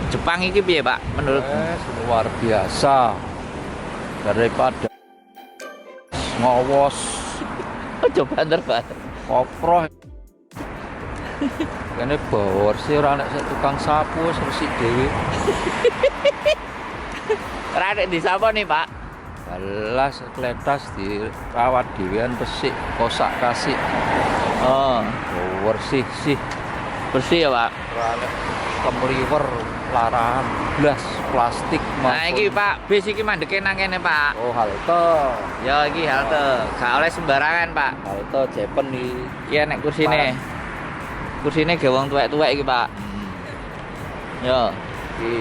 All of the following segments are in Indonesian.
Jepang iki piye, Pak? Menurut luar biasa daripada ngowos coba terbat. koproh. Kene bawor sih ora nek tukang sapu wis resik dhewe. Ora nek disapa nih, Pak. Balas kletas dirawat dhewean resik kosak kasih. Oh, Bawor sih bersih ya, Pak. ora nek kemriwer larahan blas plastik Nah, iki Pak, bis iki mandeke nang kene, Pak. Oh halte. Ya iki halte, gak oleh sembarangan, Pak. Halte Jepen iki. Iya nek kursine. Kursine ge wong tuwek-tuwek iki, Pak. Yo. Iki.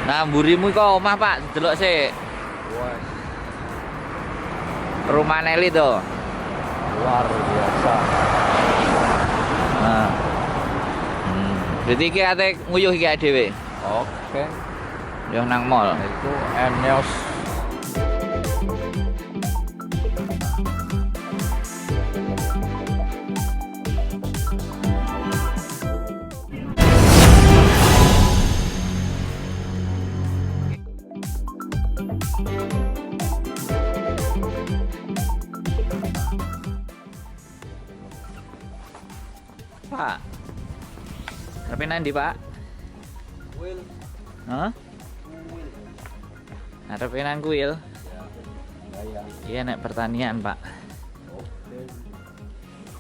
Nah, mburimu kok omah, Pak, delok sik. Wah, Rumah Nelly to. luar biasa. Nah. Berarti iki ate nguyuh iki dhewe. Oke. Yo nang mall. Itu Eneos. Pak. Tapi nanti, Pak. Kuil. Hah? Arepe nang kuil. Ya. Iya nek pertanian, Pak. Oke.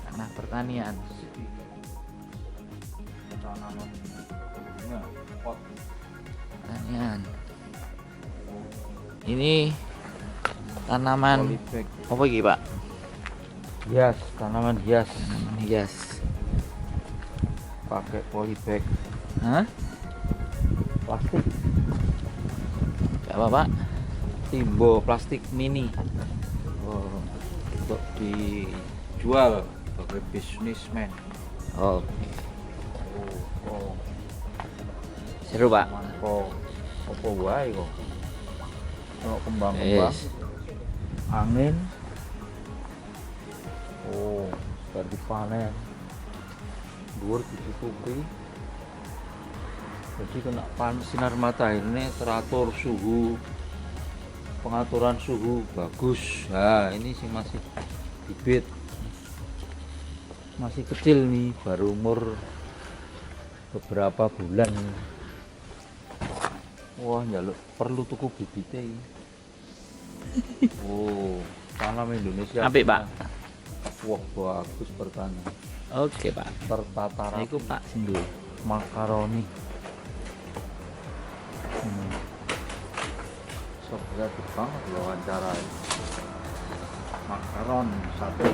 Tanah pertanian. Tanaman. Ya, pot. Pertanian. Ini tanaman Polybag. apa iki, Pak? Hias, tanaman hias. Tanaman hias. Pakai polybag Hah? plastik. Gak apa, Pak? Timbo plastik mini. Oh, untuk dijual sebagai bisnismen. Oh, Oh, seru, Pak. mangko apa wae kok. Kalau kembang-kembang, Yes. angin. Oh, sudah dipanen. Dhuwur ditutupi. Jadi kena sinar matahari ini teratur suhu, pengaturan suhu bagus. Nah, ini sih masih bibit, masih kecil nih, baru umur beberapa bulan. Wah, njaluk perlu tuku bibitnya ini. Oh, tanam Indonesia. Apik, Pak. Wah, bagus pertanian. Oke, Pak. Tertata rapi. Iku Pak sing duwe. Makaroni. Sok gratis banget wawancara. Makaron sate.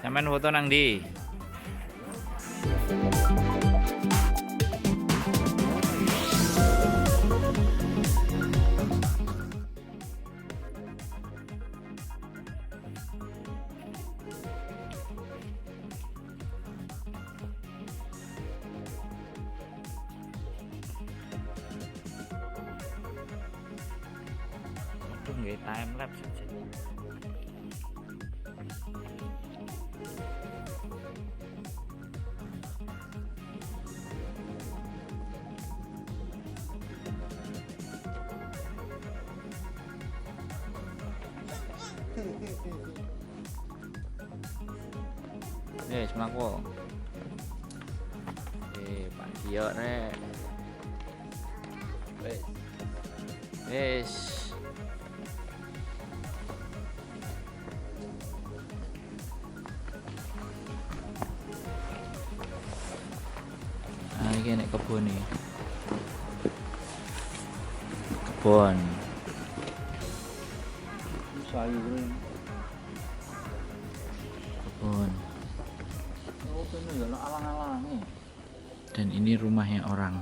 Sampeyan foto nang ndi? Itu nggih time lapse aja. Wis mlaku. Pak Dio rek. Wis. iki nek kebon iki. Kebon. Sayure. Kebon. Oh, kene ya ana alang-alange. Dan ini rumahnya orang.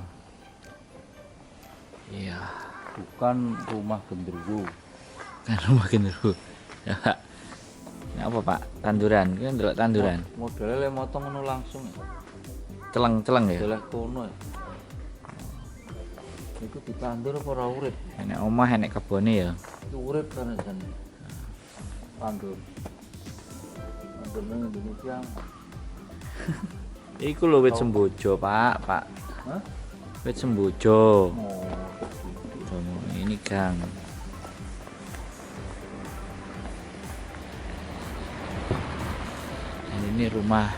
Iya. Bukan rumah genderuwo. Kan rumah genderuwo. Ya. Ini apa Pak? Tanduran. Kan delok tanduran. Modelnya le motong ngono langsung. Celeng-celeng ya. Modelnya kono ya. Iku ditandur apa ora urip? Enek omah enek kebone ya. Itu urip kan jan. Tandur. Tandur nang Indonesia. Iku lho wit sembojo, Pak. Hah? Wit sembojo. Oh, Tuh, ini gang. Dan ini rumah.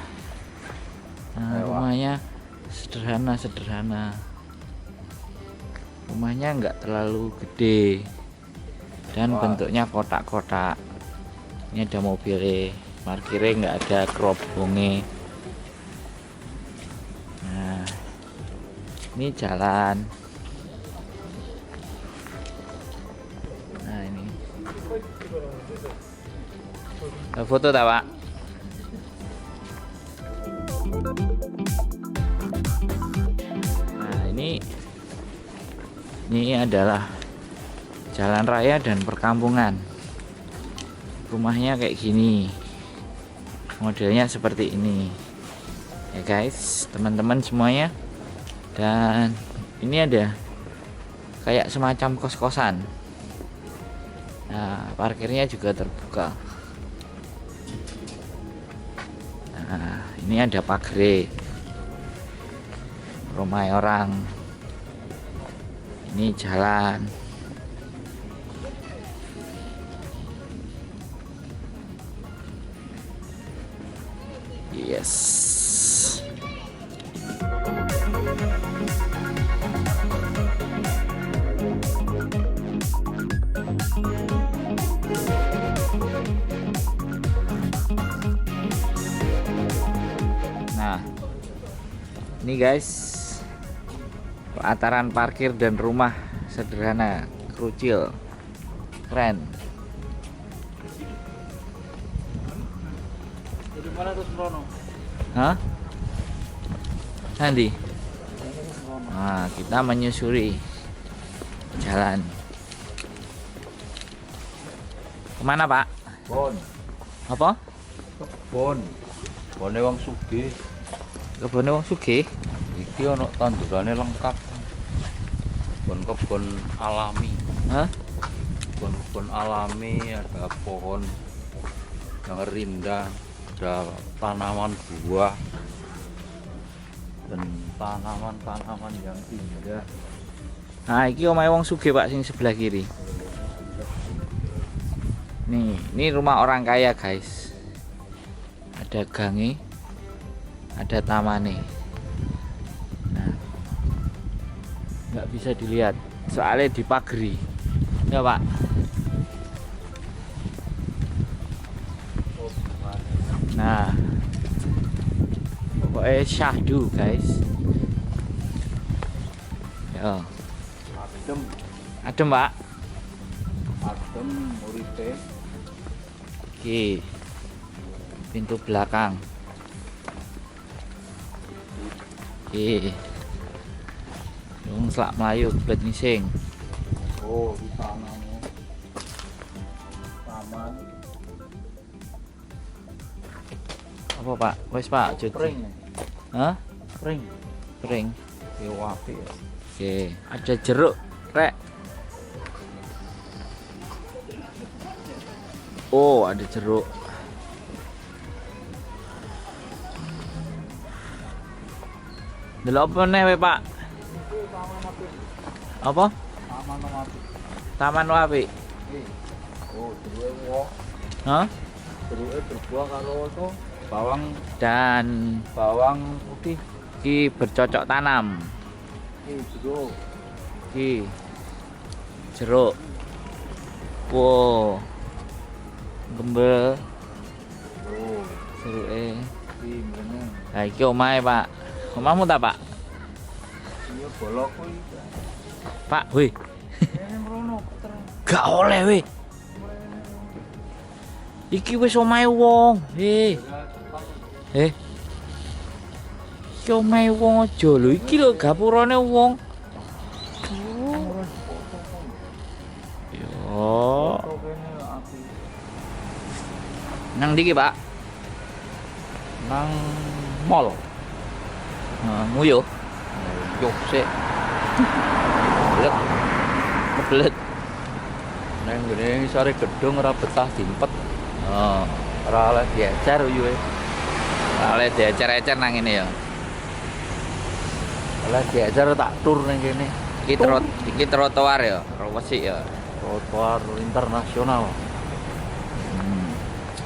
Nah, Mewah. rumahnya sederhana. Rumahnya nggak terlalu gede dan Wah. bentuknya kotak-kotak. Ini ada mobilnya, parkirnya nggak ada kerobongnya. Nah, ini jalan. Nah ini. Foto tak Pak? Nah ini adalah jalan raya dan perkampungan. Rumahnya kayak gini, modelnya seperti ini ya guys, teman-teman semuanya. Dan ini ada kayak semacam kos-kosan. Nah, parkirnya juga terbuka. Nah, ini ada pagar rumah orang. Ini jalan. Yes. Nah, ini guys, pelataran parkir dan rumah sederhana, krucil, keren. Jadi mana terus Rono? Hah? Nanti. Nah, kita menyusuri jalan. Kemana Pak? Bon. Apa? Bon. Bone wong sugih. Kebone wong sugih. Iki ana tandurane lengkap. Kebun alami. Hah? Kebun alami, ada pohon yang rindang, ada tanaman buah dan tanaman-tanaman yang indah. Nah, iki omahe wong sugih Pak sing sebelah kiri. Nih, ini rumah orang kaya, guys. Ada gange, ada tamane. Nah, nggak bisa dilihat, soalnya dipagari. Ya Pak. Nah, pokoknya syahdu, guys. Ya, Adem, adem Pak. adem, uripe. Oke, pintu belakang. Oke, dong selak Melayu belet ngising. Oh, di sana nih. Taman. Apa Pak? Wes Pak, Spring. cuci. Hah? Spring. Kering. Wapi ya. Oke, ada jeruk, Rek. Oh, ada jeruk. Delok apa nih, we, Pak? Apa? Taman wapi. Taman Wapi. Oh, jeruk wo. Hah? Jeruknya berbuah karo itu bawang Dan bawang putih. ki bercocok tanam. Jeruk. Ki jeruk. Wow. Gembel Oh, jeruke. ini bener. Lah iki omahe, Pak. Omahmu ta, Pak? bolok kuwi. Pak, wih. Ini mrono puter. Gak oleh weh. Iki wis omahe wong. Iki omahe wong aja lho. Iki lho gapurane wong. Yo. Nang ndi ki, Pak? Nang mall. Nah, nguyuh. Yuk sik. Kebelet. Kebelet. Nang ngene sore gedung ora betah dimpet. Oh, Ora oleh diecer uyuhe. oleh diecer-ecer nang ngene ya. Oleh diecer tak tur ning kene. Iki trotoar ya, resik ya. Trotoar internasional.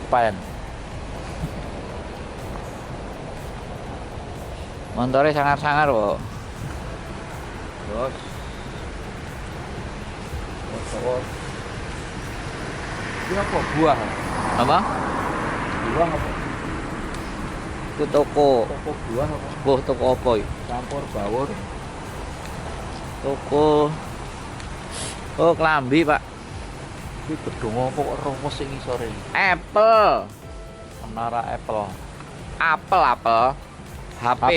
Pen. Montore sangar-sangar kok. Terus motor. Ini apa buah? Apa? Buah apa? Itu toko. Toko buah apa? Oh, toko apa iki? Campur bawur. Toko. Oh, klambi, Pak. Ini gedung apa kok rompos ini sore ini? Apple. Menara Apple. Apple. HP.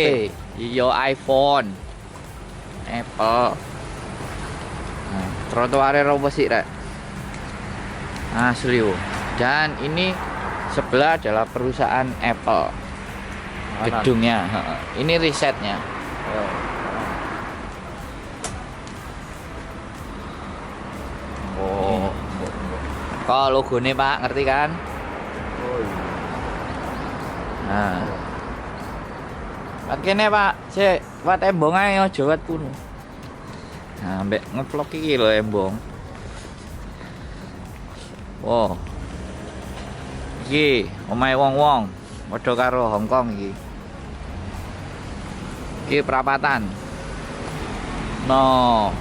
Iya, iPhone. Apple. Nah, trotoare robo sih, Rek. Asli, oh. Dan ini sebelah adalah perusahaan Apple. Gedungnya, ini risetnya. Oh. Kok logone, Pak, ngerti kan? Oh iya. Nah. Pakene, Pak. Sik, wat embong ae aja wat kuno. Nah, mbek ngevlog iki lho embong. Wow. Iki omahe wong-wong, padha karo Hong Kong iki. Iki perapatan. No.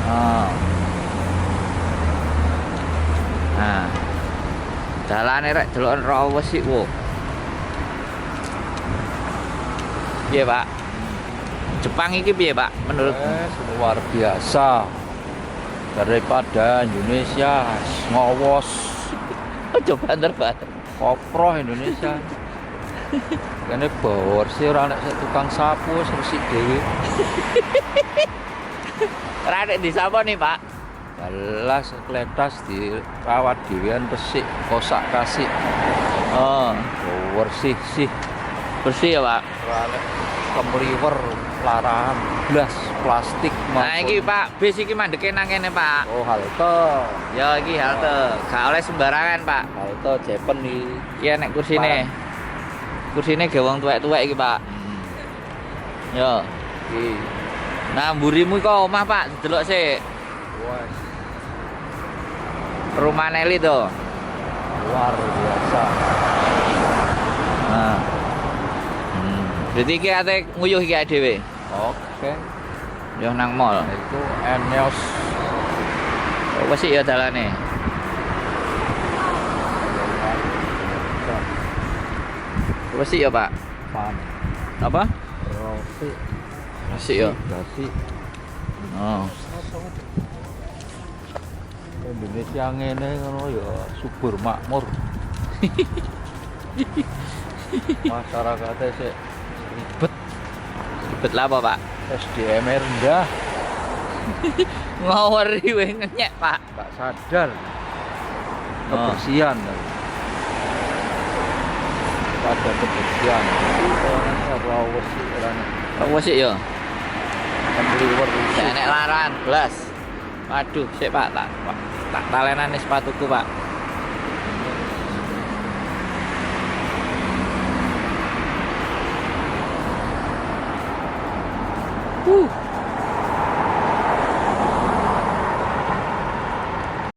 Oh. Nah. Dalane rek deloken ro wesik wo. Piye, Pak? Jepang iki piye, Pak? Menurut Luar biasa. Daripada Indonesia ngowos. coba banter-banter. Koproh Indonesia. Kene bawor sih ora nek tukang sapu wis resik dhewe. Ora nek disapa nih, Pak? Balas kletas dirawat dhewean resik kosak kasih. Oh, Bawor sih. bersih ya, Pak. Ora nek kemliwer larahan blas plastik Nah, iki Pak, bis iki mandeke nang kene, Pak. Oh, halte. Ya iki halte, gak oleh sembarangan, Pak. Halte Jepen iki. Iki nek kursine. Kursine ge wong tuwek-tuwek iki, Pak. Ya. Iki. Nah, mburimu kok omah, Pak, delok sik. Wes Perumahan elit to. luar biasa. Nah. Berarti iki ate nguyuh iki dhewe. Oke. Yo nang mall. Itu Eneos. Wes ya dalane. Wes ya, Pak. Pan. Apa? Rossi. Wes ya. Dasi. Oh. Indonesia ngene ngono ya subur makmur. Masyarakatnya sih ribet. Ribet lah apa, Pak? SDM rendah. Ngawur iki ngenyek, Pak. Tak sadar kebersihan kan. Pada kebersihan orangnya rawat sih orangnya Apa sih ya? kemliwer Gak enek laran, belas. Waduh, sik Pak, tak talenane sepatuku, Pak.